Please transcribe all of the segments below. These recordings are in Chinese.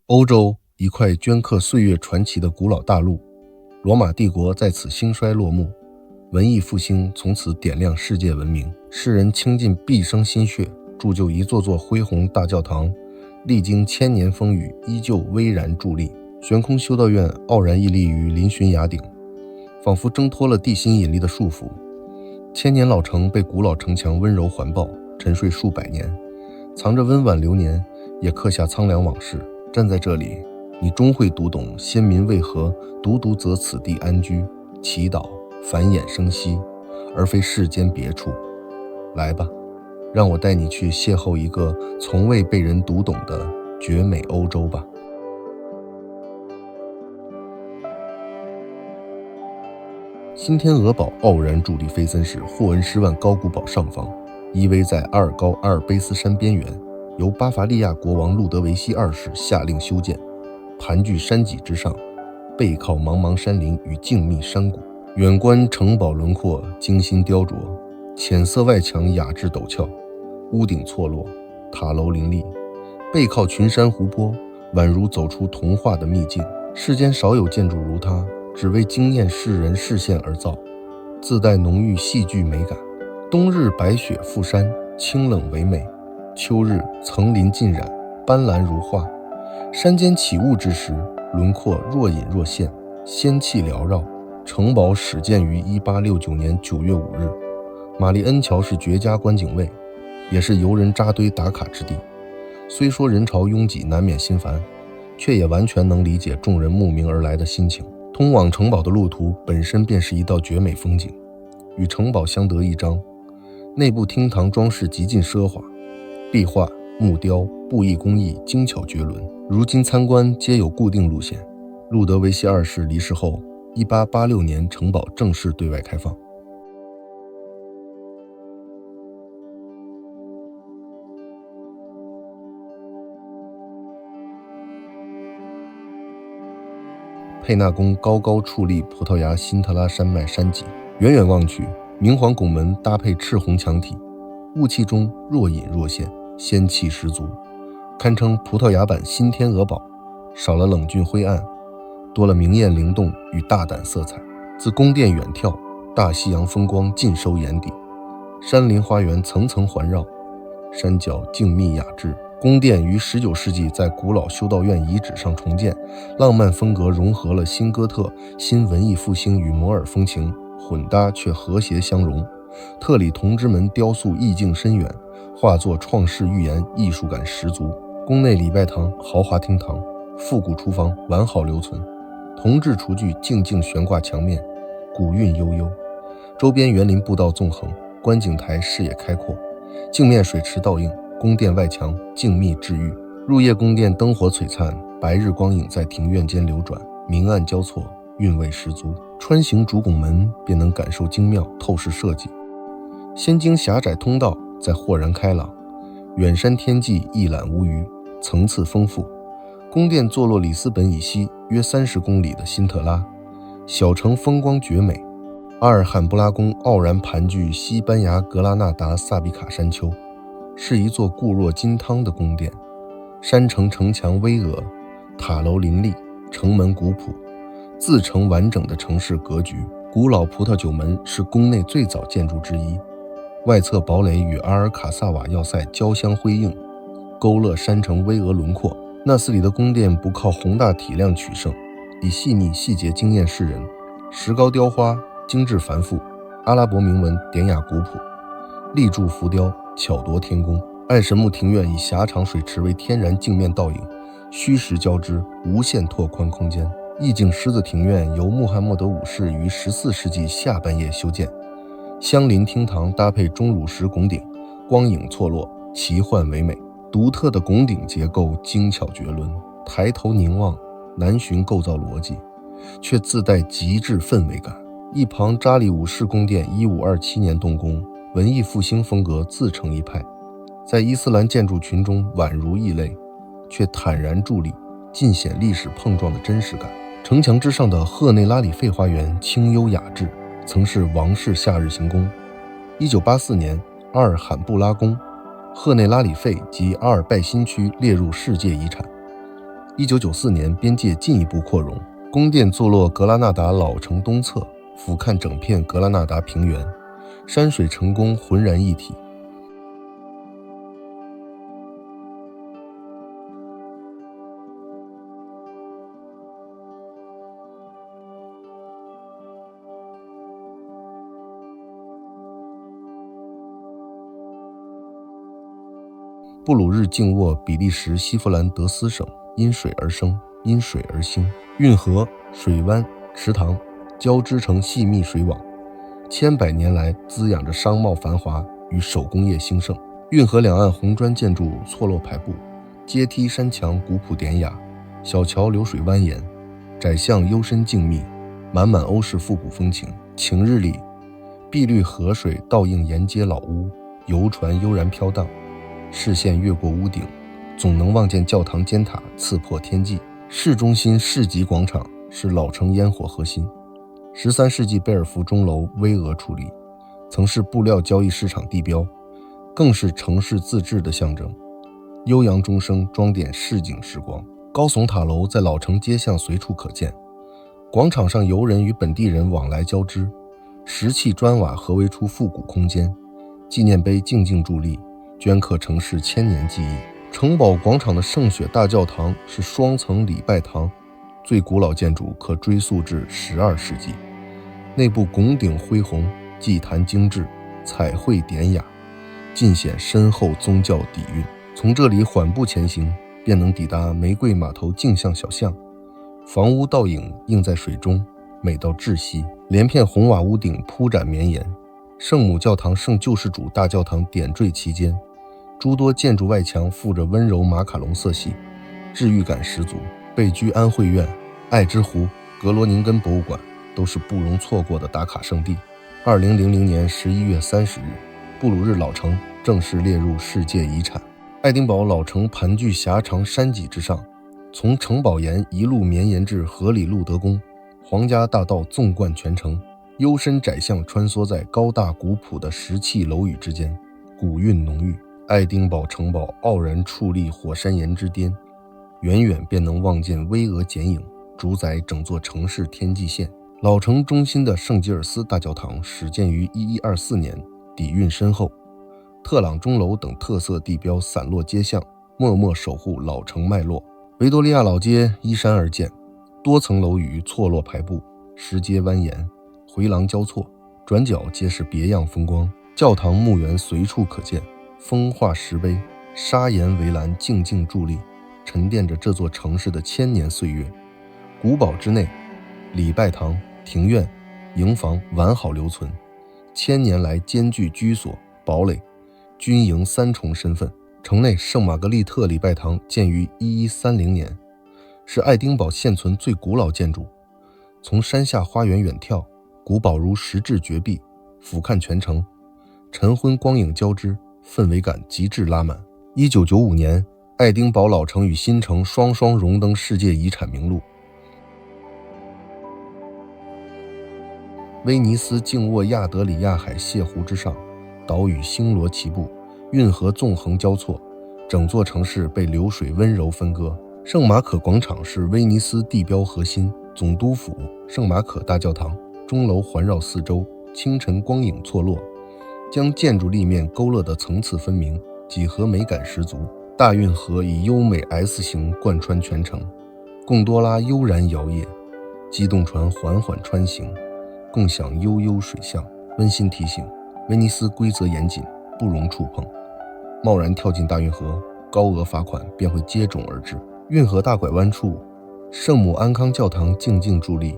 欧洲一块镌刻岁月传奇的古老大陆，罗马帝国在此兴衰落幕，文艺复兴从此点亮世界文明，世人倾尽毕生心血铸就一座座恢宏大教堂，历经千年风雨依旧巍然伫立。悬空修道院傲然屹立于嶙峋崖顶，仿佛挣脱了地心引力的束缚。千年老城被古老城墙温柔环抱，沉睡数百年，藏着温婉流年，也刻下苍凉往事。站在这里，你终会读懂先民为何独独择此地安居，祈祷繁衍生息，而非世间别处。来吧，让我带你去邂逅一个从未被人读懂的绝美欧洲吧。新天鹅堡傲然伫立菲森市霍恩施万高古堡上方，依偎在阿尔高阿尔卑斯山边缘，由巴伐利亚国王路德维希二世下令修建，盘踞山脊之上，背靠茫茫山林与静谧山谷。远观城堡轮廓精心雕琢，浅色外墙雅致陡峭，屋顶错落，塔楼林立，背靠群山湖泊，宛如走出童话的秘境。世间少有建筑如它，只为惊艳世人视线而造，自带浓郁戏剧美感。冬日白雪覆山，清冷唯美；秋日层林尽染，斑斓如画。山间起雾之时，轮廓若隐若现，仙气缭绕。城堡始建于1869年9月5日，玛丽恩桥是绝佳观景位，也是游人扎堆打卡之地。虽说人潮拥挤难免心烦，却也完全能理解众人慕名而来的心情。通往城堡的路途本身便是一道绝美风景，与城堡相得益彰。内部厅堂装饰极尽奢华，壁画、木雕、布艺工艺精巧绝伦。如今参观皆有固定路线。路德维希二世离世后，1886年城堡正式对外开放。佩纳宫高高矗立葡萄牙辛特拉山脉山脊，远远望去，明皇拱门搭配赤红墙体，雾气中若隐若现，仙气十足，堪称葡萄牙版新天鹅堡，少了冷峻灰暗，多了明艳灵动与大胆色彩。自宫殿远眺，大西洋风光尽收眼底，山林花园层层环绕，山脚静谧雅致。宫殿于19世纪在古老修道院遗址上重建，浪漫风格融合了新哥特、新文艺复兴与摩尔风情，混搭却和谐相融。特里同之门雕塑意境深远，画作创世预言，艺术感十足。宫内礼拜堂、豪华厅堂、复古厨房完好留存，铜制厨具静静悬挂墙面，古韵悠悠。周边园林步道纵横，观景台视野开阔，镜面水池倒映，宫殿外墙静谧治愈。入夜宫殿灯火璀璨，白日光影在庭院间流转，明暗交错，韵味十足。穿行主拱门便能感受精妙透视设计，先经狭窄通道，再豁然开朗，远山天际一览无余，层次丰富。宫殿坐落里斯本以西约30公里的辛特拉，小城风光绝美。阿尔罕布拉宫傲然盘踞西班牙格拉纳达萨比卡山丘，是一座固若金汤的宫殿。山城城墙巍峨，塔楼林立，城门古朴，自成完整的城市格局。古老葡萄酒门是宫内最早建筑之一，外侧堡垒与阿尔卡萨瓦要塞交相辉映，勾勒山城巍峨轮廓。纳斯里的宫殿不靠宏大体量取胜，以细腻细节惊艳世人。石膏雕花精致繁复，阿拉伯铭文典雅古朴，立柱浮雕巧夺天工。爱神木庭院以狭长水池为天然镜面倒影，虚实交织，无限拓宽空间。意境狮子庭院由穆罕默德五世于14世纪下半叶修建，相邻厅堂搭配钟乳石拱顶，光影错落，奇幻唯美。独特的拱顶结构精巧绝伦，抬头凝望，难寻构造逻辑，却自带极致氛围感。一旁扎里五世宫殿1527年动工，文艺复兴风格自成一派，在伊斯兰建筑群中宛如异类，却坦然伫立，尽显历史碰撞的真实感。城墙之上的赫内拉里费花园清幽雅致，曾是王室夏日行宫。1984年，阿尔罕布拉宫、赫内拉里费及阿尔拜新区列入世界遗产。1994年，边界进一步扩容，宫殿坐落格拉纳达老城东侧，俯瞰整片格拉纳达平原，山水城宫浑然一体。布鲁日静卧比利时西弗兰德斯省，因水而生，因水而兴，运河、水湾、池塘交织成细密水网，千百年来滋养着商贸繁华与手工业兴盛。运河两岸红砖建筑错落排布，阶梯山墙古朴典雅，小桥流水蜿蜒，窄巷幽深静谧，满满欧式复古风情。晴日里，碧绿河水倒映沿街老屋，游船悠然飘荡，视线越过屋顶，总能望见教堂尖塔刺破天际。市中心市集广场是老城烟火核心，13世纪贝尔福钟楼巍峨矗立，曾是布料交易市场地标，更是城市自治的象征。悠扬钟声装点市井时光，高耸塔楼在老城街巷随处可见，广场上游人与本地人往来交织，石砌砖瓦合围出复古空间，纪念碑静静伫立，镌刻城市千年记忆。城堡广场的圣雪大教堂是双层礼拜堂，最古老建筑可追溯至12世纪，内部拱顶恢宏，祭坛精致，彩绘典雅，尽显深厚宗教底蕴。从这里缓步前行，便能抵达玫瑰码头镜像小巷，房屋倒影映在水中，美到窒息。连片红瓦屋顶铺展绵延，圣母教堂圣救世主大教堂点缀其间，诸多建筑外墙附着温柔马卡龙色系，治愈感十足。贝居安会院、爱之湖、格罗宁根博物馆都是不容错过的打卡圣地。2000年11月30日，布鲁日老城正式列入世界遗产。爱丁堡老城盘踞狭长山脊之上，从城堡岩一路绵延至荷里路德宫，皇家大道纵贯全城，幽深窄巷穿梭在高大古朴的石砌楼宇之间，古韵浓郁。爱丁堡城堡傲然矗立火山岩之巅，远远便能望见巍峨剪影，主宰整座城市天际线。老城中心的圣吉尔斯大教堂始建于1124年，底蕴深厚。特朗钟楼等特色地标散落街巷，默默守护老城脉络。维多利亚老街依山而建，多层楼宇错落排布，石阶蜿蜒，回廊交错，转角皆是别样风光。教堂墓园随处可见，风化石碑、砂岩围栏静静伫立，沉淀着这座城市的千年岁月。古堡之内，礼拜堂、庭院、营房完好留存，千年来兼具居所、堡垒、军营三重身份。城内圣玛格丽特礼拜堂建于1130年，是爱丁堡现存最古老建筑。从山下花园远眺，古堡如石质绝壁，俯瞰全城，晨昏光影交织，氛围感极致拉满。1995年，爱丁堡老城与新城双双荣登世界遗产名录。威尼斯静卧亚得里亚海泻湖之上，岛屿星罗棋布，运河纵横交错，整座城市被流水温柔分割。圣马可广场是威尼斯地标核心，总督府、圣马可大教堂、钟楼环绕四周，清晨光影错落，将建筑立面勾勒得层次分明，几何美感十足。大运河以优美 S 型贯穿全城，贡多拉悠然摇曳，机动船缓缓穿行，共享悠悠水巷。温馨提醒：威尼斯规则严谨，不容触碰，贸然跳进大运河，高额罚款便会接踵而至。运河大拐弯处，圣母安康教堂静静伫立，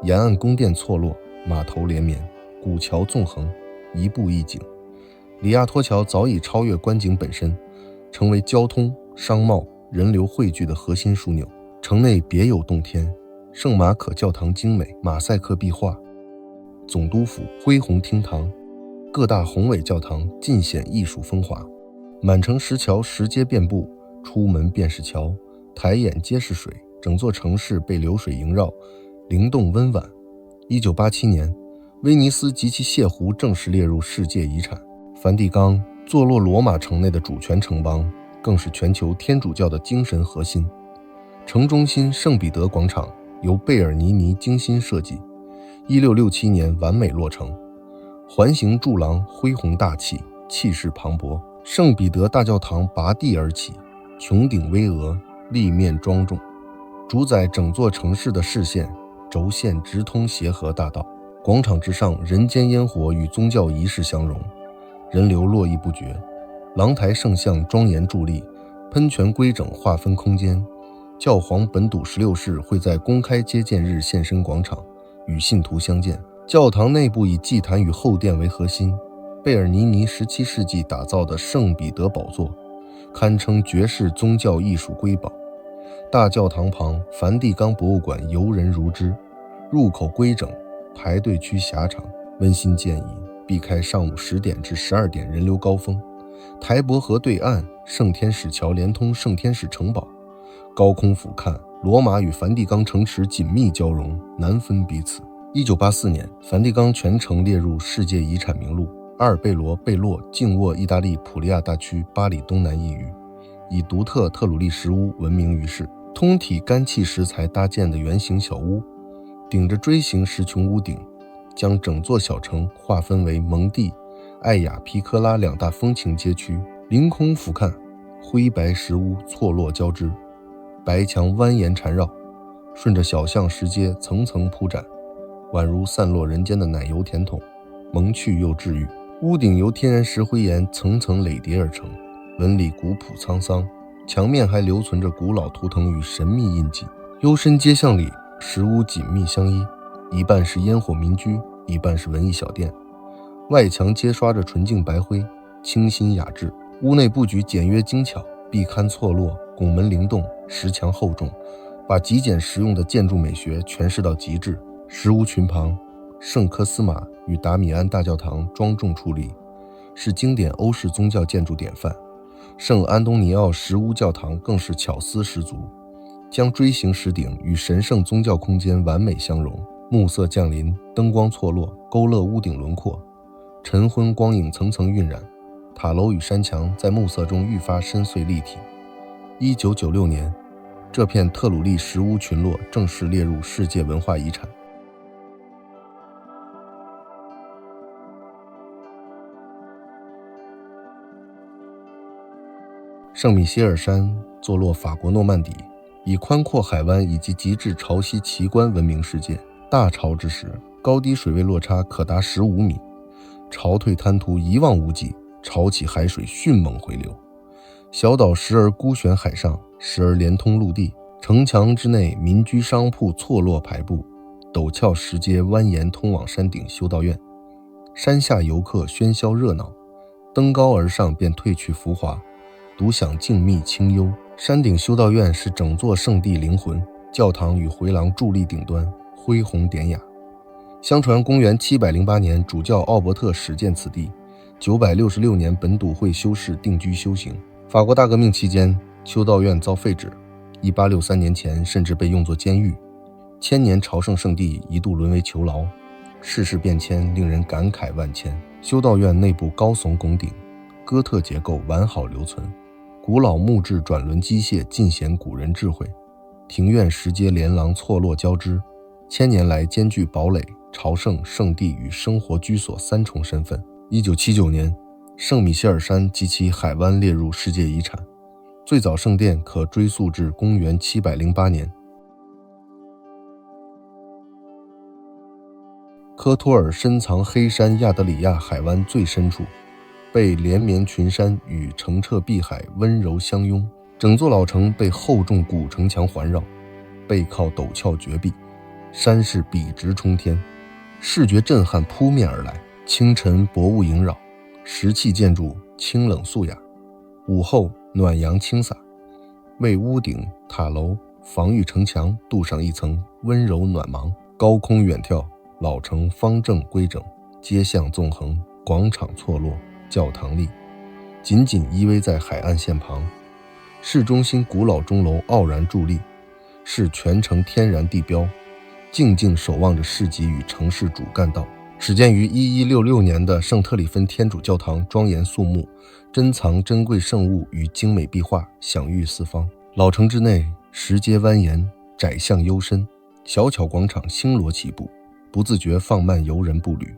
沿岸宫殿错落，码头连绵，古桥纵横，一步一景。里亚托桥早已超越观景本身，成为交通、商贸、人流汇聚的核心枢纽。城内别有洞天，圣马可教堂精美，马赛克壁画，总督府恢宏厅堂，各大宏伟教堂尽显艺术风华。满城石桥石阶遍布，出门便是桥，抬眼皆是水，整座城市被流水萦绕，灵动温婉。1987年，威尼斯及其泻湖正式列入世界遗产。梵蒂冈坐落罗马城内的主权城邦，更是全球天主教的精神核心。城中心圣彼得广场由贝尔尼尼精心设计，1667年完美落成。环形柱廊恢宏大气，气势磅礴。圣彼得大教堂拔地而起，穹顶巍峨，立面庄重，主宰整座城市的视线，轴线直通协和大道。广场之上，人间烟火与宗教仪式相融，人流络绎不绝。廊台圣像庄严伫立，喷泉规整划分空间。教皇本笃16世会在公开接见日现身广场，与信徒相见。教堂内部以祭坛与后殿为核心，贝尔尼尼17世纪打造的圣彼得宝座堪称绝世宗教艺术瑰宝。大教堂旁梵蒂冈博物馆游人如织，入口规整，排队区狭长。温馨建议避开上午10点至12点人流高峰。台伯河对岸圣天使桥连通圣天使城堡，高空俯瞰，罗马与梵蒂冈城池紧密交融，难分彼此。1984年，梵蒂冈全城列入世界遗产名录。阿尔贝罗贝洛静卧意大利普利亚大区巴里东南一隅，以独特特鲁利石屋闻名于世。通体干砌石材搭建的圆形小屋，顶着锥形石穹屋顶，将整座小城划分为蒙蒂、艾雅皮科拉2大风情街区。凌空俯瞰，灰白石屋错落交织，白墙蜿蜒缠绕，顺着小巷石阶层层铺展，宛如散落人间的奶油甜筒，萌趣又治愈。屋顶由天然石灰岩层层垒叠而成，纹理古朴沧桑，墙面还留存着古老图腾与神秘印记。幽深街巷里，石屋紧密相依，一半是烟火民居，一半是文艺小店。外墙揭刷着纯净白灰，清新雅致。屋内布局简约精巧，壁龛错落，拱门灵动，石墙厚重，把极简实用的建筑美学诠释到极致。石屋群旁，圣科斯玛与达米安大教堂庄重矗立，是经典欧式宗教建筑典范。圣安东尼奥石屋教堂更是巧思十足，将锥形石顶与神圣宗教空间完美相融。暮色降临，灯光错落，勾勒屋顶轮廓，晨昏光影层层晕染，塔楼与山墙在暮色中愈发深邃立体。1996年，这片特鲁利石屋群落正式列入世界文化遗产。圣米歇尔山坐落法国诺曼底，以宽阔海湾以及极致潮汐奇观闻名世界。大潮之时，高低水位落差可达15米，潮退滩涂一望无际，潮起海水迅猛回流。小岛时而孤悬海上，时而连通陆地。城墙之内，民居商铺错落排布，陡峭石阶蜿蜒通往山顶修道院。山下游客喧嚣热闹，登高而上便褪去浮华，独享静谧清幽。山顶修道院是整座圣地灵魂，教堂与回廊伫立顶端，恢宏典雅。相传公元708年主教奥伯特始建此地，966年本笃会修士定居修行。法国大革命期间，修道院遭废止，1863年前甚至被用作监狱。千年朝圣圣地一度沦为囚牢。世事变迁令人感慨万千。修道院内部高耸拱顶，哥特结构完好留存，古老木质转轮机械尽显古人智慧。庭院石阶连廊错落交织，千年来兼具堡垒、朝圣、圣地与生活居所3重身份。1979年，圣米歇尔山及其海湾列入世界遗产，最早圣殿可追溯至公元708年。科托尔深藏黑山亚得里亚海湾最深处，被连绵群山与澄澈碧海温柔相拥。整座老城被厚重古城墙环绕，背靠陡峭绝壁，山势笔直冲天，视觉震撼扑面而来。清晨薄雾萦绕，石砌建筑清冷素雅，午后暖阳倾洒，为屋顶、塔楼、防御城墙镀上一层温柔暖芒。高空远眺，老城方正规整，街巷纵横，广场错落，教堂立，紧紧依偎在海岸线旁。市中心古老钟楼傲然伫立，是全城天然地标，静静守望着市集与城市主干道。始建于1166年的圣特里芬天主教堂庄严肃穆，珍藏珍贵圣物与精美壁画，享誉四方。老城之内，石阶蜿蜒，窄巷幽深，小巧广场星罗棋布，不自觉放慢游人步履。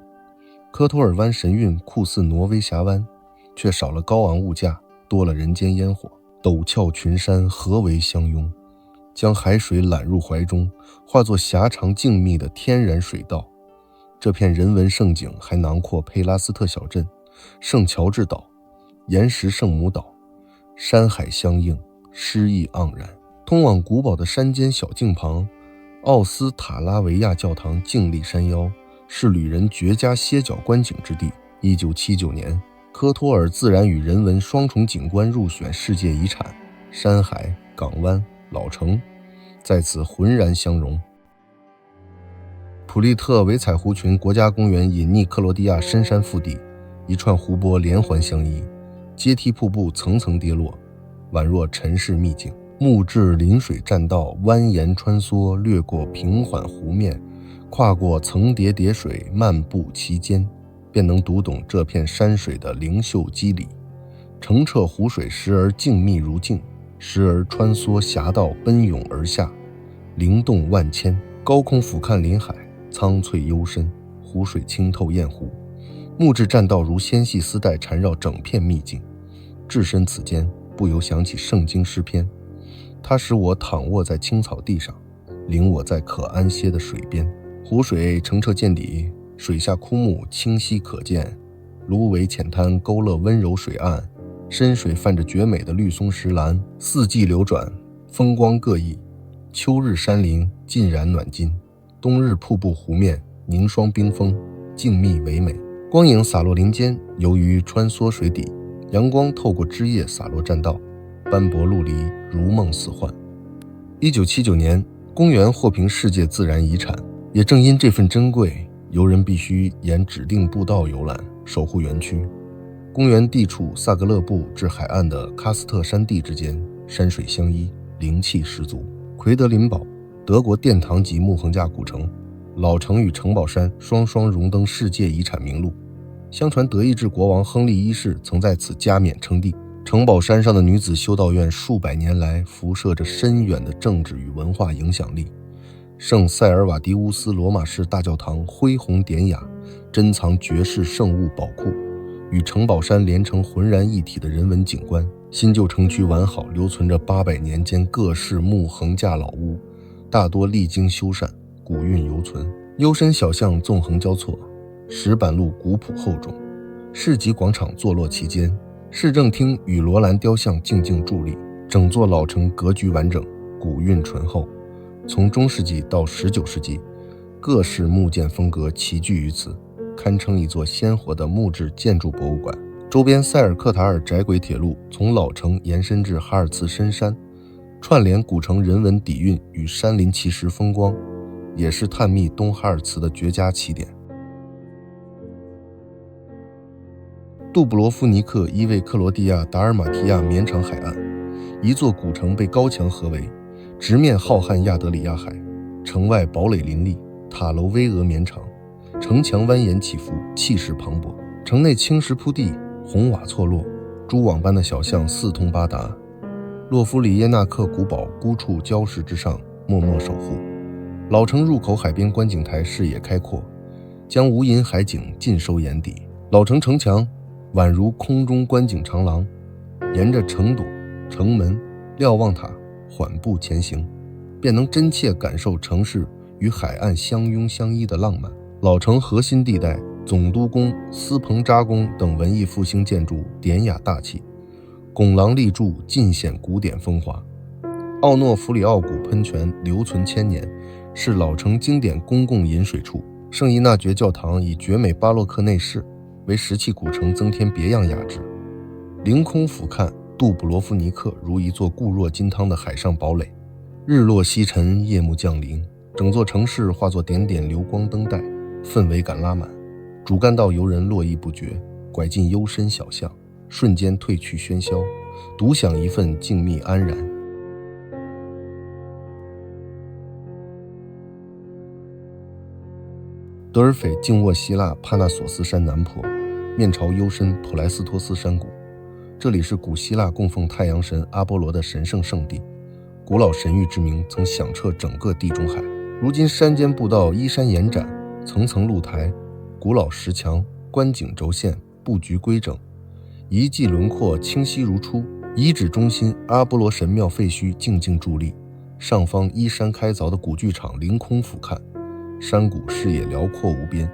科托尔湾神韵酷似挪威峡湾，却少了高昂物价，多了人间烟火。陡峭群山合围相拥，将海水揽入怀中，化作狭长静谧的天然水道。这片人文胜景还囊括佩拉斯特小镇、圣乔治岛、岩石圣母岛，山海相映，诗意盎然。通往古堡的山间小径旁，奥斯塔拉维亚教堂静立山腰，是旅人绝佳歇脚观景之地。1979年，科托尔自然与人文双重景观入选世界遗产，山海、港湾、老城在此浑然相融。普利特维采湖群国家公园隐匿克罗地亚深山腹地，一串湖泊连环相依，阶梯瀑布层层跌落，宛若尘世秘境。木质临水栈道蜿蜒穿梭，掠过平缓湖面，跨过层叠叠水，漫步其间，便能读懂这片山水的灵秀肌理。澄澈湖水时而静谧如镜，时而穿梭峡道奔涌而下，灵动万千。高空俯瞰临海，苍翠幽深，湖水清透艳湖，木质栈道如纤细丝带缠绕整片秘境。置身此间，不由想起圣经诗篇，它使我躺卧在青草地上，领我在可安歇的水边。湖水澄澈见底，水下枯木清晰可见，芦苇浅滩勾勒温柔水岸，深水泛着绝美的绿松石蓝。四季流转，风光各异，秋日山林尽染暖金，冬日瀑布湖面凝霜冰封，静谧唯美。光影洒落林间，由于穿梭水底，阳光透过枝叶洒落栈道，斑驳陆离，如梦似幻。1979年，公园获评世界自然遗产，也正因这份珍贵，游人必须沿指定步道游览，守护园区。公园地处萨格勒布至海岸的喀斯特山地之间，山水相依，灵气十足。奎德林堡，德国殿堂级木横架古城，老城与城堡山双双荣登世界遗产名录。相传德意志国王亨利一世曾在此加冕称帝。城堡山上的女子修道院数百年来辐射着深远的政治与文化影响力。圣塞尔瓦迪乌斯罗马式大教堂恢宏典雅，珍藏绝世圣物宝库，与城堡山连成浑然一体的人文景观。新旧城区完好留存着800年间各式木横架老屋，大多历经修缮，古韵犹存。幽深小巷纵横交错，石板路古朴厚重，市集广场坐落其间，市政厅与罗兰雕像静静伫立，整座老城格局完整，古韵醇厚。从中世纪到19世纪，各式木建风格齐聚于此，堪称一座鲜活的木质建筑博物馆。周边塞尔克塔尔窄轨铁路从老城延伸至哈尔茨深山，串联古城人文底蕴与山林奇石风光，也是探秘东哈尔茨的绝佳起点。杜布罗夫尼克依偎克罗地亚达尔马提亚绵长海岸，一座古城被高墙合围，直面浩瀚亚得里亚海，城外堡垒林立，塔楼巍峨绵长，城墙蜿蜒起伏，气势磅礴。城内青石铺地，红瓦错落，蛛网般的小巷四通八达。洛夫里耶纳克古堡孤处礁石之上默默守护。老城入口海边观景台视野开阔，将无垠海景尽收眼底。老城城墙宛如空中观景长廊，沿着城垛、城门、瞭望塔缓步前行，便能真切感受城市与海岸相拥相依的浪漫。老城核心地带，总督宫、斯彭扎宫等文艺复兴建筑典雅大气，拱廊立柱尽显古典风华。奥诺弗里奥古喷泉留存千年，是老城经典公共饮水处。圣依纳爵教堂以绝美巴洛克内饰为石器古城增添别样雅致。凌空俯瞰杜布罗夫尼克，如一座固若金汤的海上堡垒。日落西沉，夜幕降临，整座城市化作点点流光灯带，氛围感拉满。主干道游人络绎不绝，拐进幽深小巷，瞬间褪去喧嚣，独享一份静谧安然。德尔斐静卧希腊帕纳索斯山南坡，面朝幽深普莱斯托斯山谷，这里是古希腊供奉太阳神阿波罗的神圣圣地。古老神域之名曾响彻整个地中海。如今山间步道依山延展，层层露台，古老石墙，观景轴线，布局规整，遗迹轮廓清晰如初。遗址中心阿波罗神庙废墟静静伫立，上方依山开凿的古剧场凌空俯瞰，山谷视野辽阔无边。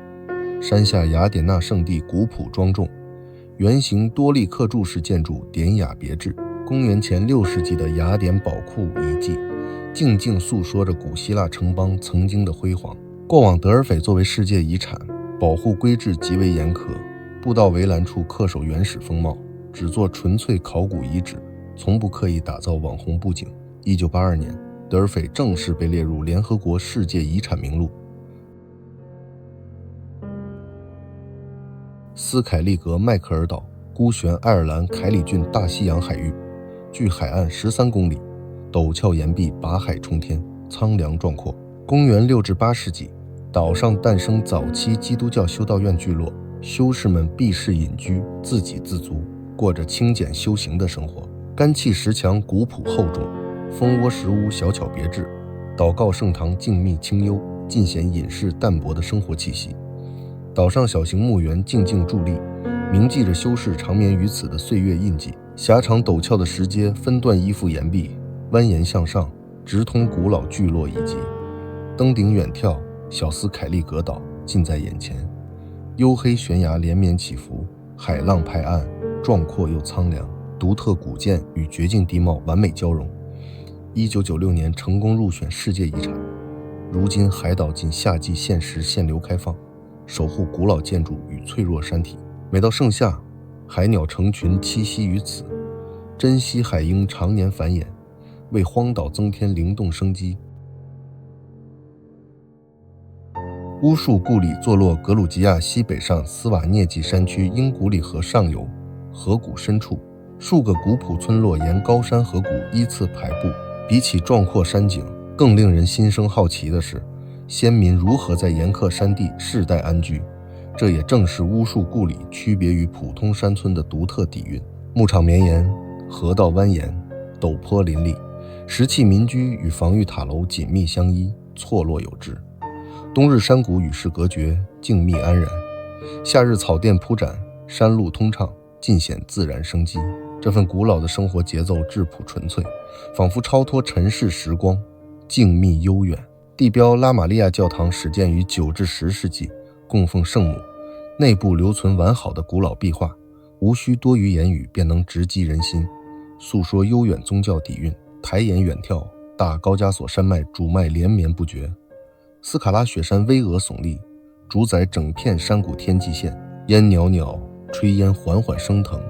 山下雅典娜圣地古朴庄重，圆形多利克柱式建筑典雅别致。公元前6世纪的雅典宝库遗迹静静诉说着古希腊城邦曾经的辉煌。过往德尔斐作为世界遗产，保护规制极为严苛，步道围栏处恪守原始风貌，只做纯粹考古遗址，从不刻意打造网红布景。1982年，德尔斐正式被列入联合国世界遗产名录。斯凯利格迈克尔岛孤悬爱尔兰凯里郡大西洋海域，距海岸13公里，陡峭岩壁把海冲天，苍凉壮阔。公元6至8世纪，岛上诞生早期基督教修道院聚落，修士们避世隐居，自给自足，过着清简修行的生活。干砌石墙古朴厚重，蜂窝石屋小巧别致，祷告圣堂静谧清幽，尽显隐士淡泊的生活气息。岛上小型墓园静静伫立，铭记着修士长眠于此的岁月印记。狭长陡峭的石阶分段依附岩壁，蜿蜒向上，直通古老聚落遗迹。登顶远眺，小斯凯利格岛近在眼前。黝黑悬崖连绵起伏，海浪拍岸，壮阔又苍凉，独特古建与绝境地貌完美交融。1996年成功入选世界遗产。如今海岛仅夏季限时限流开放，守护古老建筑与脆弱山体。每到盛夏，海鸟成群栖息于此，珍稀海鹰常年繁衍，为荒岛增添灵动生机。乌树故里坐落格鲁吉亚西北上斯瓦涅季山区英古里河上游，河谷深处，数个古朴村落沿高山河谷依次排布。比起壮阔山景，更令人心生好奇的是，先民如何在沿客山地世代安居。这也正是巫术故里区别于普通山村的独特底蕴。牧场绵延，河道蜿蜒，陡坡林立，石砌民居与防御塔楼紧密相依，错落有致。冬日山谷与世隔绝，静谧安然；夏日草甸铺展，山路通畅，尽显自然生机。这份古老的生活节奏质朴纯粹，仿佛超脱尘世时光，静谧悠远。地标拉玛利亚教堂始建于9至10世纪，供奉圣母，内部留存完好的古老壁画，无需多余言语便能直击人心，诉说悠远宗教底蕴。抬眼远眺，大高加索山脉主脉连绵不绝，斯卡拉雪山巍峨耸立，主宰整片山谷天际线。烟袅袅，炊烟缓缓升腾，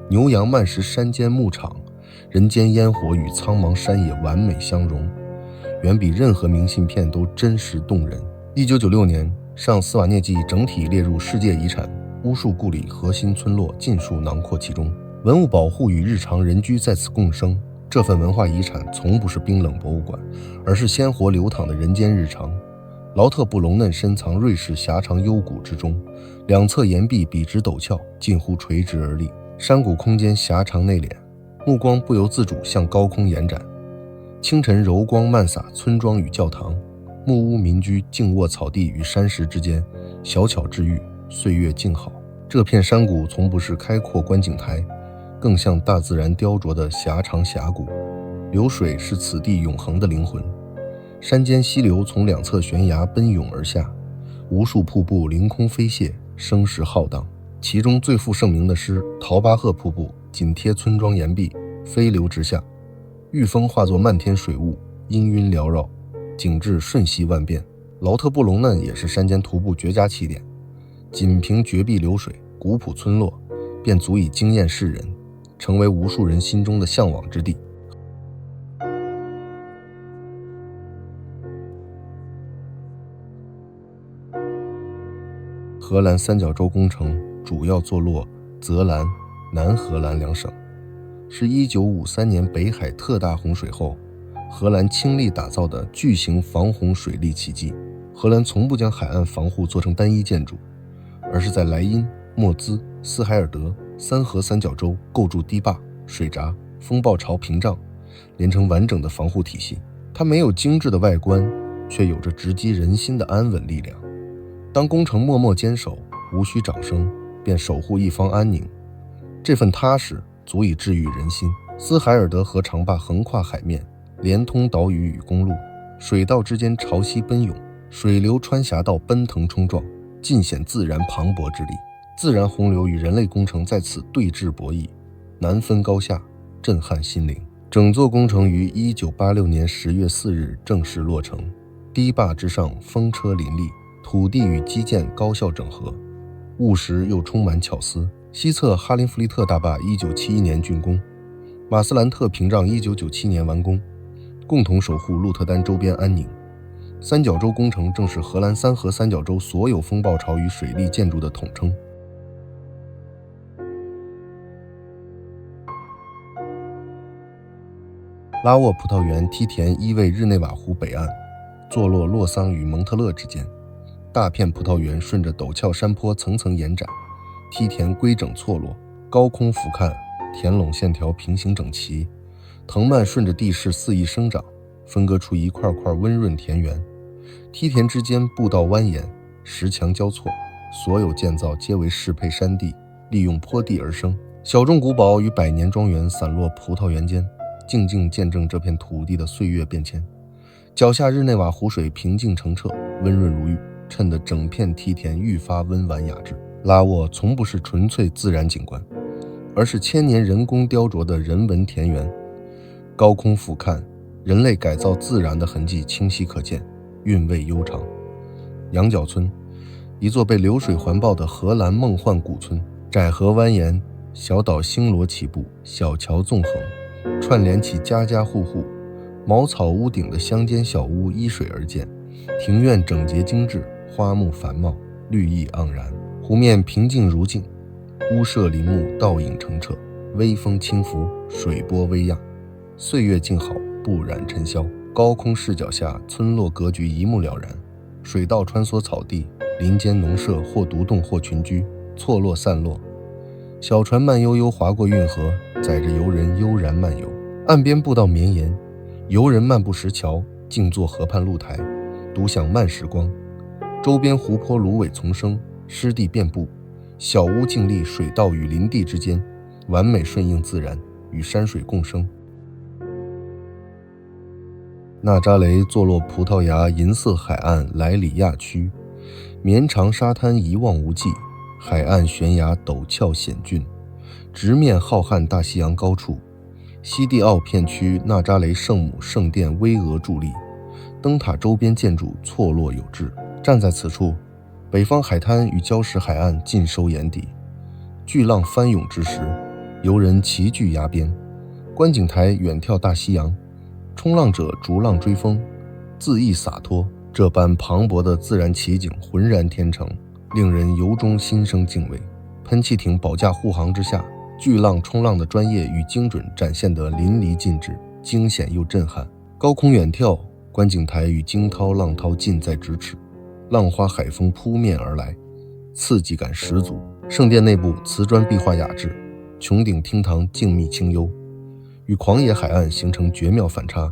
牛羊漫食山间牧场，人间烟火与苍茫山野完美相融，远比任何明信片都真实动人。1996年，上斯瓦涅季整体列入世界遗产，巫术故里核心村落尽数囊括其中，文物保护与日常人居在此共生。这份文化遗产从不是冰冷博物馆，而是鲜活流淌的人间日常。劳特布隆嫩深藏瑞士狭长幽谷之中，两侧岩壁笔直陡峭，近乎垂直而立，山谷空间狭长内敛，目光不由自主向高空延展。清晨柔光漫洒村庄与教堂，木屋民居静卧草地与山石之间，小巧治愈，岁月静好。这片山谷从不是开阔观景台，更像大自然雕琢的狭长峡谷。流水是此地永恒的灵魂，山间溪流从两侧悬崖奔涌而下，无数瀑布凌空飞泻，声势浩荡。其中最负盛名的是陶巴赫瀑布，紧贴村庄岩壁，飞流直下，御风化作漫天水雾，氤氲缭绕，景致瞬息万变。劳特布隆嫩也是山间徒步绝佳起点，仅凭绝壁流水、古朴村落，便足以惊艳世人，成为无数人心中的向往之地。荷兰三角洲工程主要坐落泽兰、南荷兰两省，是1953年北海特大洪水后，荷兰倾力打造的巨型防洪水利奇迹。荷兰从不将海岸防护做成单一建筑，而是在莱茵、莫兹、斯海尔德三河三角洲构筑堤坝、水闸、风暴潮屏障，连成完整的防护体系。它没有精致的外观，却有着直击人心的安稳力量。当功臣默默坚守，无需掌声，便守护一方安宁，这份踏实足以治愈人心。斯海尔德河长坝横跨海面，连通岛屿与公路，水道之间潮汐奔涌，水流穿峡道奔腾冲撞，尽显自然磅礴之力。自然洪流与人类工程在此对峙博弈，难分高下，震撼心灵。整座工程于1986年10月4日正式落成，堤坝之上风车林立，土地与基建高效整合，务实又充满巧思。西侧哈林弗利特大坝1971年竣工，马斯兰特屏障1997年完工，共同守护鹿特丹周边安宁。三角洲工程正是荷兰三河三角洲所有风暴潮与水利建筑的统称。拉沃葡萄园梯田依偎日内瓦湖北岸，坐落洛桑与蒙特勒之间。大片葡萄园顺着陡峭山坡层层延展，梯田规整错落，高空俯瞰，田垄线条平行整齐，藤蔓顺着地势肆意生长，分割出一块块温润田园。梯田之间步道蜿蜒，石墙交错，所有建造皆为适配山地，利用坡地而生。小众古堡与百年庄园散落葡萄园间，静静见证这片土地的岁月变迁。脚下日内瓦湖水平静澄澈，温润如玉，衬得整片梯田愈发温婉雅致。拉沃从不是纯粹自然景观，而是千年人工雕琢的人文田园。高空俯瞰，人类改造自然的痕迹清晰可见，韵味悠长。羊角村，一座被流水环抱的荷兰梦幻古村，窄河蜿蜒，小岛星罗棋布，小桥纵横，串联起家家户户，茅草屋顶的乡间小屋依水而建，庭院整洁精致，花木繁茂，绿意盎然。湖面平静如镜，屋舍林木倒影澄澈，微风轻拂，水波微漾，岁月静好，不染尘嚣。高空视角下，村落格局一目了然，水道穿梭草地，林间农舍或独栋或群居，错落散落。小船慢悠悠划过运河，载着游人悠然漫游。岸边步道绵延，游人漫步石桥，静坐河畔露台，独享慢时光。周边湖泊芦苇丛生，湿地遍布，小屋静立水道与林地之间，完美顺应自然，与山水共生。纳扎雷坐落葡萄牙银色海岸莱里亚区，绵长沙滩一望无际，海岸悬崖陡峭险峻，直面浩瀚大西洋高处。西蒂奥片区纳扎雷圣母圣殿巍峨伫立，灯塔周边建筑错落有致。站在此处，北方海滩与礁石海岸尽收眼底。巨浪翻涌之时，游人齐聚崖边，观景台远眺大西洋，冲浪者逐浪追风，恣意洒脱。这般磅礴的自然奇景浑然天成，令人由衷心生敬畏。喷气艇保驾护航之下，巨浪冲浪的专业与精准展现得淋漓尽致，惊险又震撼。高空远眺，观景台与惊涛浪涛近在咫尺，浪花海风扑面而来，刺激感十足。圣殿内部瓷砖壁画雅致，穹顶厅堂静谧清幽，与狂野海岸形成绝妙反差，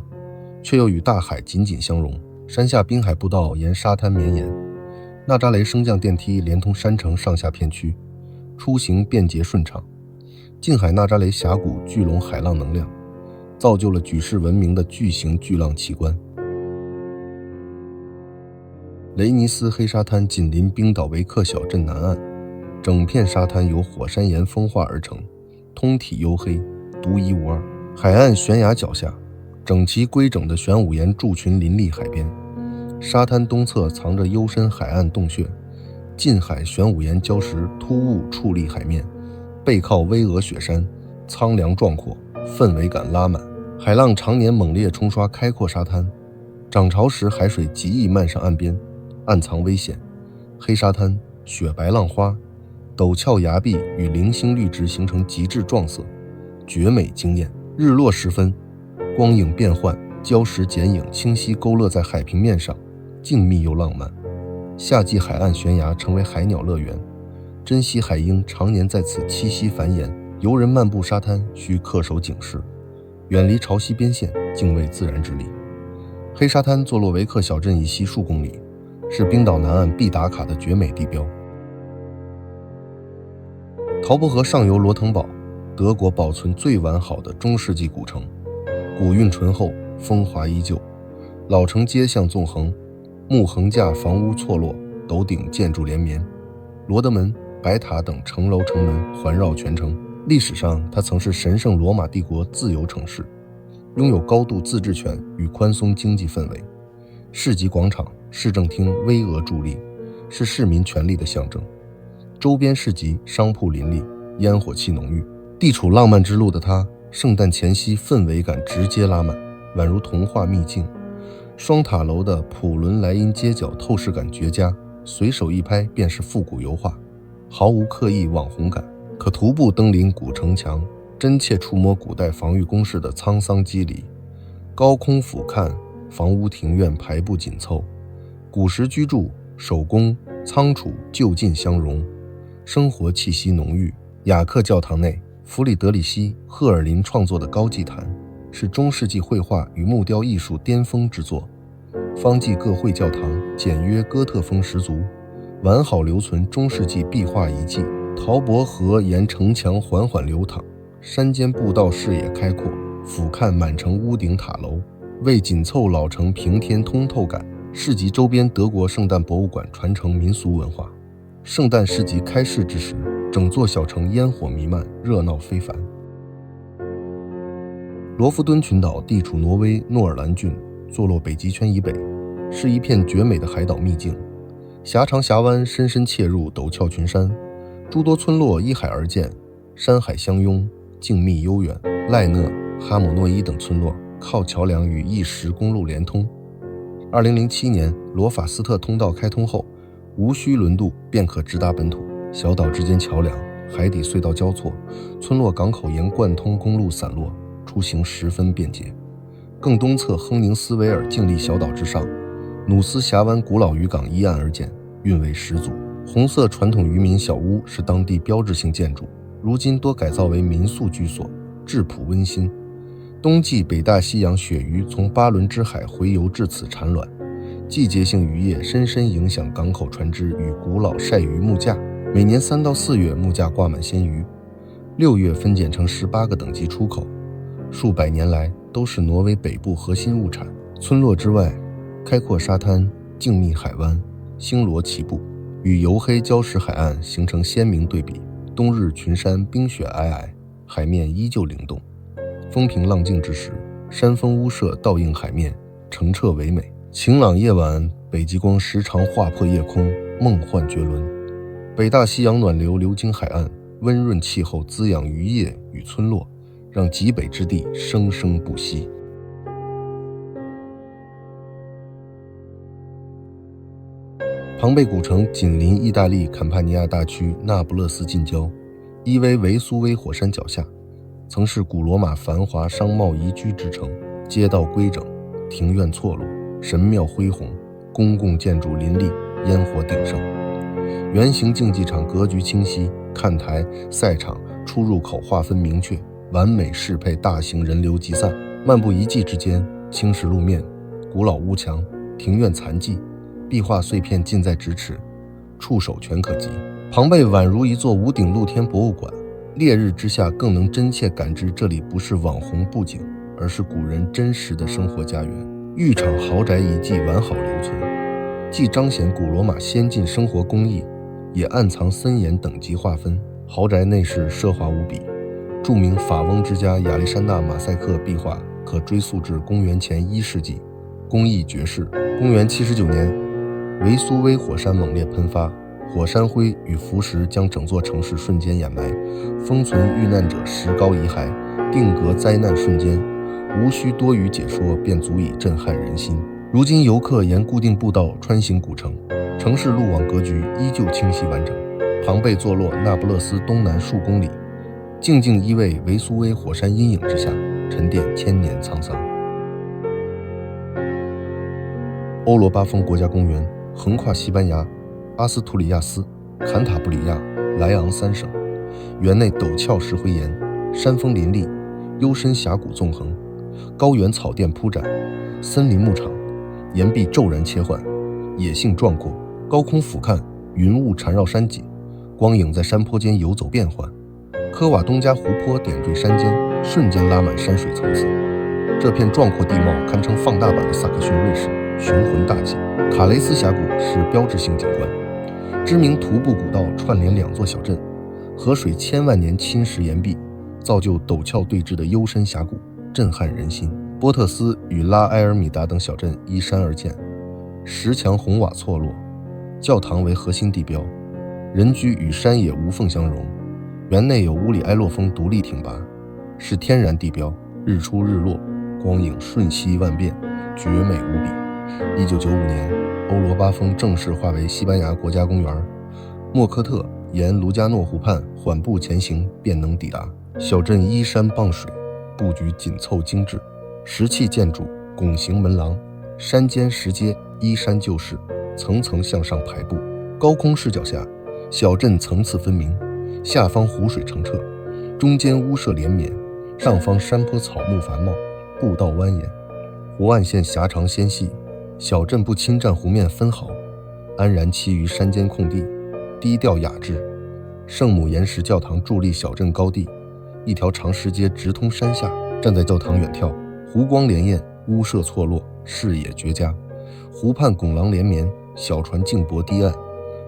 却又与大海紧紧相融。山下滨海步道沿沙滩绵延，纳扎雷升降电梯连通山城上下片区，出行便捷顺畅。近海纳扎雷峡谷聚拢海浪能量，造就了举世闻名的巨型巨浪奇观。雷尼斯黑沙滩紧邻冰岛维克小镇南岸，整片沙滩由火山岩风化而成，通体黝黑，独一无二。海岸悬崖脚下，整齐规整的玄武岩柱群林立海边，沙滩东侧藏着幽深海岸洞穴，近海玄武岩礁石突兀矗立海面，背靠巍峨雪山，苍凉壮阔，氛围感拉满。海浪常年猛烈冲刷开阔沙滩，涨潮时海水极易漫上岸边，暗藏危险。黑沙滩、雪白浪花、陡峭崖壁与零星绿植形成极致撞色，绝美惊艳。日落时分，光影变幻，礁石剪影清晰勾勒在海平面上，静谧又浪漫。夏季海岸悬崖成为海鸟乐园，珍稀海鹰常年在此栖息繁衍，游人漫步沙滩需恪守警示。远离潮汐边线，敬畏自然之力。黑沙滩坐落维克小镇以西数公里，是冰岛南岸必打卡的绝美地标。陶伯河上游罗滕堡，德国保存最完好的中世纪古城，古韵醇厚，风华依旧。老城街巷纵横，木横架房屋错落，斗顶建筑连绵。罗德门、白塔等城楼城门环绕全城。历史上，它曾是神圣罗马帝国自由城市，拥有高度自治权与宽松经济氛围。市集广场、市政厅巍峨伫立，是市民权力的象征。周边市集商铺林立，烟火气浓郁。地处浪漫之路的它，圣诞前夕氛围感直接拉满，宛如童话秘境。双塔楼的普伦莱茵街角透视感绝佳，随手一拍便是复古油画，毫无刻意网红感。可徒步登临古城墙，真切触摸古代防御工事的沧桑肌理。高空俯瞰，房屋庭院排布紧凑，古时居住、手工、仓储就近相融，生活气息浓郁。雅克教堂内，弗里德里希·赫尔林创作的高祭坛是中世纪绘画与木雕艺术巅峰之作。方济各会教堂简约哥特风十足，完好留存中世纪壁画遗迹。陶伯河沿城墙缓缓流淌，山间步道视野开阔，俯瞰满城屋顶塔楼，为紧凑老城平添通透感。市集周边德国圣诞博物馆传承民俗文化。圣诞市集开市之时，整座小城烟火弥漫，热闹非凡。罗弗敦群岛地处挪威诺尔兰郡，坐落北极圈以北，是一片绝美的海岛秘境。狭长峡湾深深切入陡峭群山，诸多村落依海而建，山海相拥，静谧悠远。赖讷、哈姆诺伊等村落靠桥梁与E10公路连通。2007年罗法斯特通道开通后，无需轮渡便可直达本土。小岛之间桥梁、海底隧道交错，村落港口沿贯通公路散落，出行十分便捷。更东侧亨宁斯维尔静立小岛之上，努斯峡湾古老渔港依岸而建，韵味十足。红色传统渔民小屋是当地标志性建筑，如今多改造为民宿居所，质朴温馨。冬季北大西洋鳕鱼从巴伦支海回游至此产卵，季节性渔业深深影响港口船只与古老晒鱼木架。每年3到4月木架挂满鲜鱼，6月分拣成18个等级出口。数百年来都是挪威北部核心物产。村落之外，开阔沙滩、静谧海湾星罗棋布，与黝黑礁石海岸形成鲜明对比。冬日群山冰雪皑皑，海面依旧灵动。风平浪静之时，山峰屋舍倒映海面，澄澈唯美。晴朗夜晚，北极光时常划破夜空，梦幻绝伦。北大西洋暖流流经海岸，温润气候滋养渔业与村落，让极北之地生生不息。庞贝古城紧邻意大利坎帕尼亚大区那不勒斯近郊，依偎维苏威火山脚下，曾是古罗马繁华商贸宜居之城。街道规整，庭院错落，神庙恢宏，公共建筑林立，烟火鼎盛。圆形竞技场格局清晰，看台、赛场出入口划分明确，完美适配大型人流集散。漫步一骑之间，青石路面、古老屋墙、庭院残迹、壁画碎片近在咫尺，触手全可及。庞贝宛如一座无顶露天博物馆，烈日之下更能真切感知这里不是网红布景，而是古人真实的生活家园。浴场豪宅遗迹完好留存，既彰显古罗马先进生活工艺，也暗藏森严等级划分。豪宅内饰奢华无比，著名法翁之家亚历山大马赛克壁画可追溯至公元前1世纪，工艺绝世。公元79年，维苏威火山猛烈喷发，火山灰与浮石将整座城市瞬间掩埋，封存遇难者石膏遗骸，定格灾难瞬间，无需多余解说便足以震撼人心。如今游客沿固定步道穿行古城，城市路网格局依旧清晰完整。庞贝坐落那不勒斯东南数公里，静静依偎维苏威火山阴影之下，沉淀千年沧桑。欧罗巴峰国家公园横跨西班牙、阿斯图里亚斯、坎塔布里亚、莱昂3省，园内陡峭石灰岩，山峰林立，幽深峡谷纵横，高原草甸铺展，森林牧场，岩壁骤然切换，野性壮阔，高空俯瞰，云雾缠绕山脊，光影在山坡间游走变幻，科瓦东加湖泊点缀山间，瞬间拉满山水层次。这片壮阔地貌堪称放大版的萨克逊瑞士，雄浑大气。卡雷斯峡谷是标志性景观，知名徒步古道串联2座小镇，河水千万年侵蚀岩壁，造就陡峭对峙的幽深峡谷，震撼人心。波特斯与拉埃尔米达等小镇依山而建，石墙红瓦错落，教堂为核心地标，人居与山野无缝相融。园内有乌里埃洛峰独立挺拔，是天然地标，日出日落，光影瞬息万变，绝美无比。1995年，欧罗巴峰正式划为西班牙国家公园，莫科特沿卢加诺湖畔缓步前行便能抵达。小镇依山傍水，布局紧凑精致，石砌建筑，拱形门廊，山间石阶依山就势，层层向上排布。高空视角下，小镇层次分明，下方湖水澄澈，中间屋舍连绵，上方山坡草木繁茂，步道蜿蜒，湖岸线狭长纤细。小镇不侵占湖面分毫，安然栖于山间空地，低调雅致。圣母岩石教堂伫立小镇高地，一条长石阶直通山下，站在教堂远眺，湖光潋滟，屋舍错落，视野绝佳。湖畔拱廊连绵，小船静泊堤岸，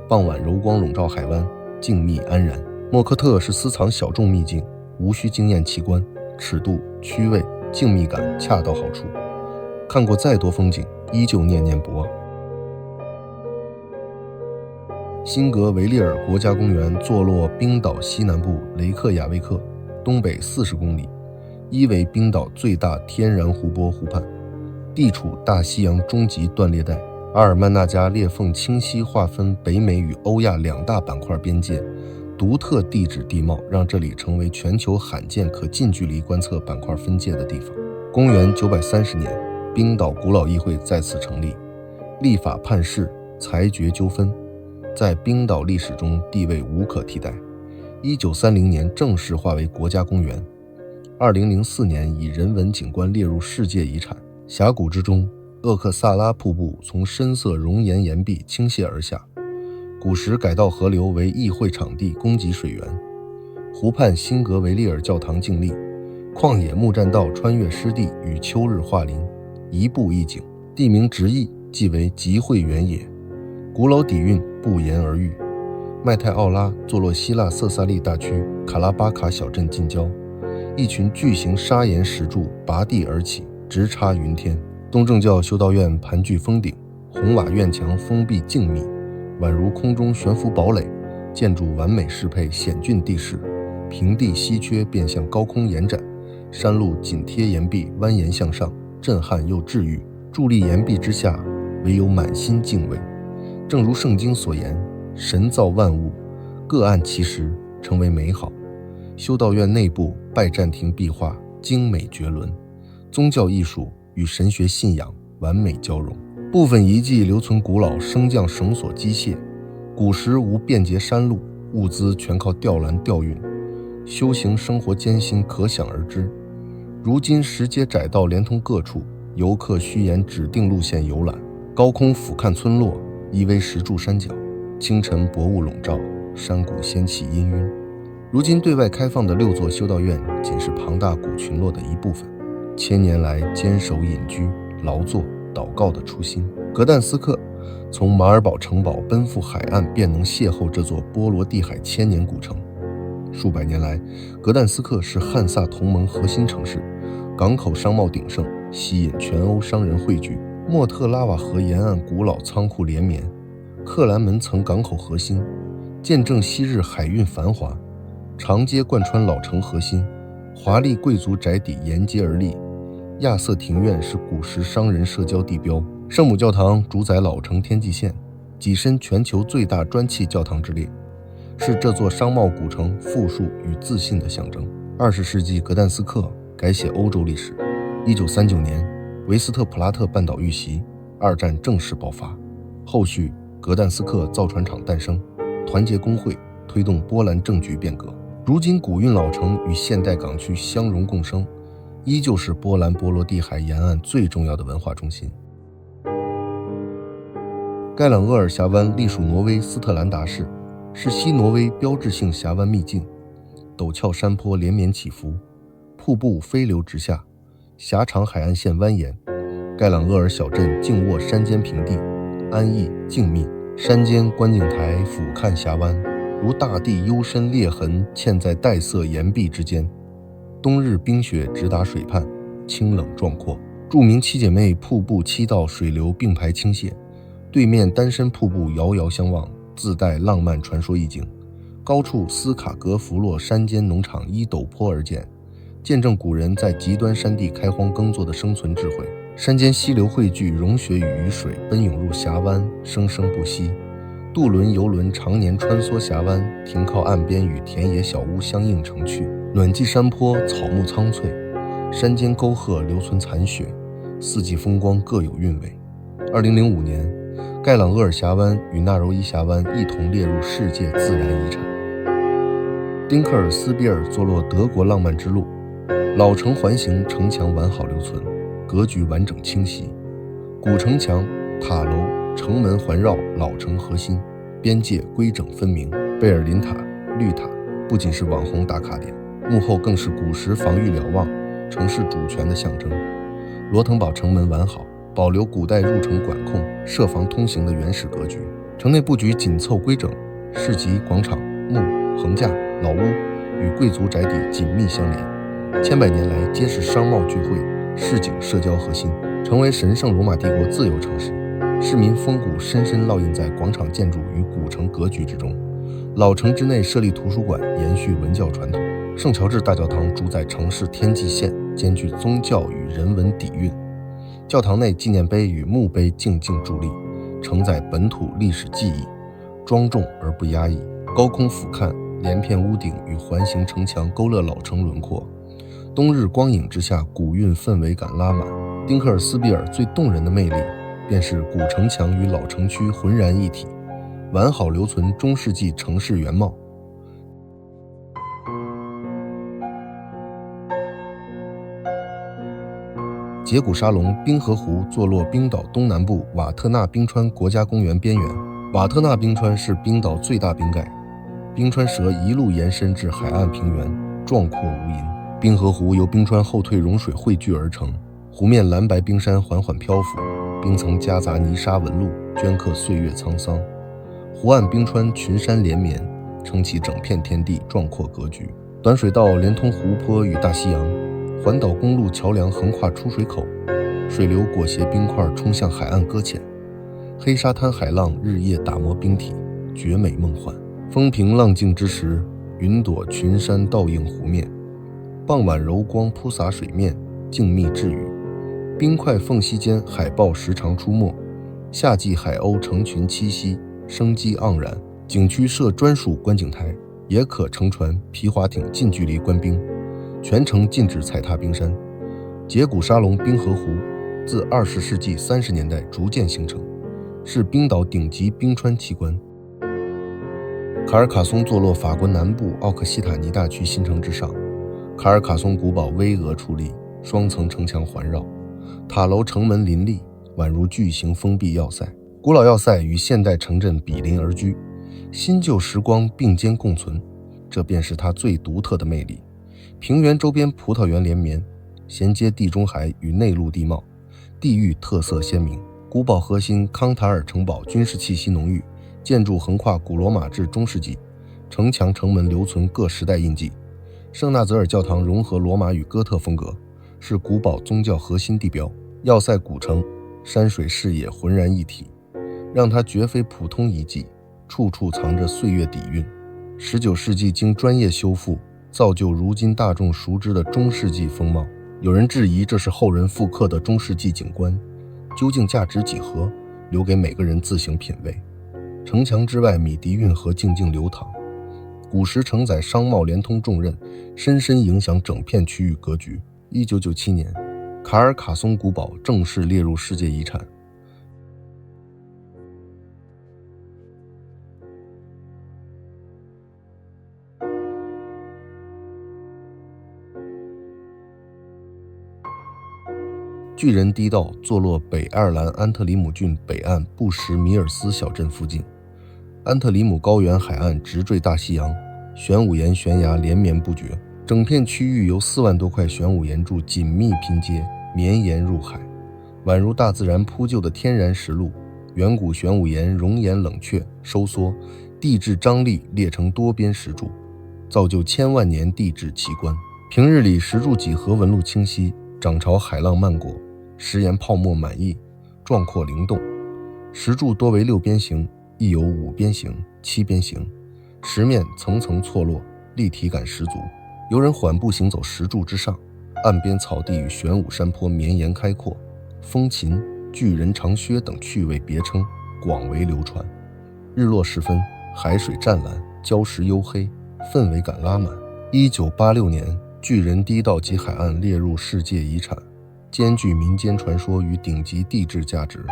傍晚柔光笼罩海湾，静谧安然。莫科特是私藏小众秘境，无需惊艳奇观，尺度、趣味、静谧感恰到好处。看过再多风景，依旧念念不忘。辛格维利尔国家公园坐落冰岛西南部雷克雅未克，东北40公里，依为冰岛最大天然湖泊湖畔，地处大西洋中极断裂带。阿尔曼纳加裂缝清晰划分北美与欧亚2大板块边界，独特地质地貌让这里成为全球罕见可近距离观测板块分界的地方。公元930年，冰岛古老议会在此成立，立法判事，裁决纠纷，在冰岛历史中地位无可替代。1930年正式划为国家公园，2004年以人文景观列入世界遗产。峡谷之中，厄克萨拉瀑布从深色熔岩岩壁倾泻而下，古时改道河流为议会场地供给水源。湖畔辛格维利尔教堂静立，旷野木栈道穿越湿地与秋日桦林，一步一景，地名直译即为集会原野，古老底蕴不言而喻。麦泰奥拉坐落希腊色萨利大区卡拉巴卡小镇近郊，一群巨型砂岩石柱拔地而起，直插云天。东正教修道院盘踞峰顶，红瓦院墙封闭静谧，宛如空中悬浮堡垒，建筑完美适配险峻地势，平地稀缺便向高空延展，山路紧贴岩壁蜿蜒向上，震撼又治愈。伫立岩壁之下，唯有满心敬畏。正如圣经所言，神造万物，各按其时，成为美好。修道院内部拜占庭壁画精美绝伦，宗教艺术与神学信仰完美交融。部分遗迹留存古老升降绳索机械，古时无便捷山路，物资全靠吊篮吊运，修行生活艰辛可想而知。如今石阶窄道连通各处，游客需沿指定路线游览。高空俯瞰村落，依偎石柱山脚，清晨薄雾笼罩，山谷仙气氤氲。如今对外开放的6座修道院仅是庞大古群落的一部分，千年来坚守隐居、劳作、祷告的初心。格但斯克从马尔堡城堡奔赴海岸，便能邂逅这座波罗的海千年古城。数百年来，格但斯克是汉萨同盟核心城市，港口商贸鼎盛，吸引全欧商人汇聚。莫特拉瓦河沿岸古老仓库连绵，克兰门曾港口核心，见证昔日海运繁华。长街贯穿老城核心，华丽贵族宅邸沿街而立。亚瑟庭院是古时商人社交地标，圣母教堂主宰老城天际线，跻身全球最大砖砌教堂之列，是这座商贸古城富庶与自信的象征。20世纪格但斯克改写欧洲历史。1939年，维斯特普拉特半岛遇袭，2战正式爆发。后续，格但斯克造船厂诞生，团结工会，推动波兰政局变革。如今古运老城与现代港区相融共生，依旧是波兰波罗的海沿岸最重要的文化中心。盖朗厄尔峡湾隶属挪威斯特兰达市，是西挪威标志性峡湾秘境，陡峭山坡连绵起伏，瀑布飞流直下，狭长海岸线蜿蜒。盖朗厄尔小镇静卧山间平地，安逸静谧，山间观景台俯瞰峡湾，如大地幽深裂痕嵌在黛色岩壁之间。冬日冰雪直达水畔，清冷壮阔。著名七姐妹瀑布七道水流并排倾泻，对面单身瀑布遥遥相望，自带浪漫传说意境。高处斯卡格弗洛山间农场依陡坡而建，见证古人在极端山地开荒耕作的生存智慧。山间溪流汇聚，融雪与雨水奔涌入峡湾，生生不息。渡轮游轮常年穿梭峡湾，停靠岸边与田野小屋相映成趣。暖季山坡草木苍翠，山间沟壑留存残雪，四季风光各有韵味。2005年，盖朗厄尔峡湾与纳柔伊峡湾一同列入世界自然遗产。丁克尔斯比尔坐落德国浪漫之路，老城环形，城墙完好留存，格局完整清晰，古城墙、塔楼、城门环绕老城核心，边界规整分明。贝尔林塔、绿塔不仅是网红打卡点，幕后更是古时防御瞭望、城市主权的象征。罗滕堡城门完好，保留古代入城管控、设防通行的原始格局。城内布局紧凑规整，市集、广场、墓、横架、老屋与贵族宅邸紧密相连，千百年来皆是商贸聚会、市井社交核心，成为神圣罗马帝国自由城市。市民风骨深深烙印在广场建筑与古城格局之中。老城之内设立图书馆，延续文教传统。圣乔治大教堂主宰城市天际线，兼具宗教与人文底蕴。教堂内纪念碑与墓碑静静伫立，承载本土历史记忆，庄重而不压抑。高空俯瞰，连片屋顶与环形城墙勾勒老城轮廓，冬日光影之下，古韵氛围感拉满。丁克尔斯比尔最动人的魅力，便是古城墙与老城区浑然一体，完好留存中世纪城市原貌。杰古沙龙冰河湖坐落冰岛东南部瓦特纳冰川国家公园边缘。瓦特纳冰川是冰岛最大冰盖，冰川舌一路延伸至海岸平原，壮阔无垠。冰河湖由冰川后退融水汇聚而成，湖面蓝白冰山缓缓漂浮，冰层夹杂泥沙纹路，镌刻岁月沧桑。湖岸冰川群山连绵，撑起整片天地壮阔格局。短水道连通湖泊与大西洋，环岛公路桥梁横跨出水口，水流裹挟冰块冲向海岸搁浅。黑沙滩海浪日夜打磨冰体，绝美梦幻。风平浪静之时，云朵群山倒映湖面，傍晚柔光铺洒水面，静谧治愈。冰块缝隙间海豹时常出没，夏季海鸥成群栖息，生机盎然。景区设专属观景台，也可乘船、皮划艇近距离观冰，全程禁止踩踏冰山。杰古沙龙冰河湖自20世纪30年代逐渐形成，是冰岛顶级冰川奇观。卡尔卡松坐落法国南部奥克西塔尼大区新城之上，卡尔卡松古堡巍峨矗立，双层城墙环绕，塔楼城门林立，宛如巨型封闭要塞。古老要塞与现代城镇比邻而居，新旧时光并肩共存，这便是它最独特的魅力。平原周边葡萄园连绵，衔接地中海与内陆地貌，地域特色鲜明。古堡核心康塔尔城堡军事气息浓郁，建筑横跨古罗马至中世纪，城墙城门留存各时代印记。圣纳泽尔教堂融合罗马与哥特风格，是古堡宗教核心地标。要塞古城，山水视野浑然一体，让它绝非普通遗迹，处处藏着岁月底蕴。19世纪经专业修复，造就如今大众熟知的中世纪风貌。有人质疑这是后人复刻的中世纪景观，究竟价值几何，留给每个人自行品味。城墙之外，米迪运河静静流淌，古时承载商贸连通重任，深深影响整片区域格局。1997年，卡尔卡松古堡正式列入世界遗产。巨人低道坐落北爱尔兰安特里姆郡北岸布什米尔斯小镇附近。安特里姆高原海岸直坠大西洋，玄武岩悬崖连绵不绝，整片区域由4万多块玄武岩柱紧密拼接，绵延入海，宛如大自然铺就的天然石路。远古玄武岩熔岩冷却收缩，地质张力列成多边石柱，造就千万年地质奇观。平日里石柱几何纹路清晰，涨潮海浪漫过，石岩泡沫满溢，壮阔灵动。石柱多为6边形，亦有5边形、7边形，石面层层错落，立体感十足。游人缓步行走石柱之上，岸边草地与玄武山坡绵延开阔，风琴、巨人长靴等趣味别称广为流传。日落时分，海水湛蓝，礁石黝黑，氛围感拉满。1986年，巨人低道及海岸列入世界遗产，兼具民间传说与顶级地质价值。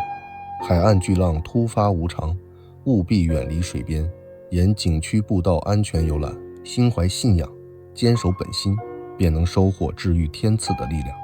海岸巨浪突发无常，务必远离水边，沿景区步道安全游览，心怀信仰，坚守本心，便能收获治愈天赐的力量。